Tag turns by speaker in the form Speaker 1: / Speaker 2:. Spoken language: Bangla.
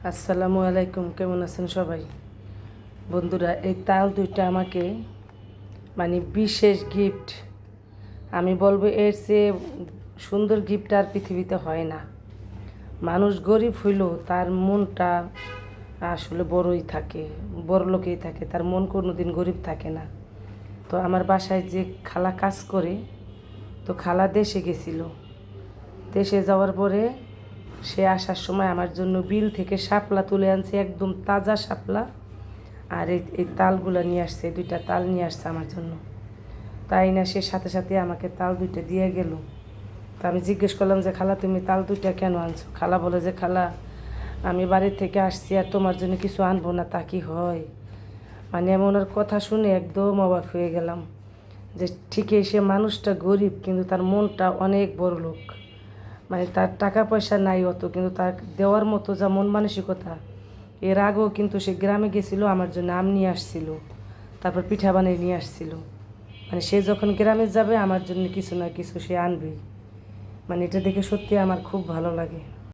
Speaker 1: আসসালামু আলাইকুম, কেমন আছেন সবাই? বন্ধুরা, এই তাল দুইটা আমাকে বিশেষ গিফট। আমি বলবো এর চেয়ে সুন্দর গিফট আর পৃথিবীতে হয় না। মানুষ গরিব হইলেও তার মনটা আসলে বড়ই থাকে, বড় লোকেই থাকে, তার মন কোনো দিন গরিব থাকে না। তো আমার বাসায় যে খালা কাজ করে, তো খালা দেশে গেছিল। দেশে যাওয়ার পরে সে আসার সময় আমার জন্য বিল থেকে শাপলা তুলে আনছে, একদম তাজা শাপলা। আর এই তালগুলো নিয়ে আসছে, দুইটা তাল নিয়ে আসছে আমার জন্য। তাই না, সে সাথে সাথে আমাকে তাল দুইটা দিয়ে গেল। তা আমি জিজ্ঞেস করলাম যে খালা, তুমি তাল দুইটা কেন আনছো? খালা বলে যে খালা, আমি বাড়ির থেকে আসছি আর তোমার জন্য কিছু আনবো না তা কি হয়? আমি ওনার কথা শুনে একদম অবাক হয়ে গেলাম যে ঠিকই সে মানুষটা গরিব, কিন্তু তার মনটা অনেক বড় লোক। তার টাকা পয়সা নাই অত, কিন্তু তার দেওয়ার মতো যা মন মানসিকতা। এর আগেও কিন্তু সে গ্রামে গেছিলো, আমার জন্য আম নিয়ে আসছিল, তারপর পিঠা বানিয়ে নিয়ে আসছিল। সে যখন গ্রামে যাবে আমার জন্য কিছু না কিছু সে আনবেই। এটা দেখে সত্যি আমার খুব ভালো লাগে।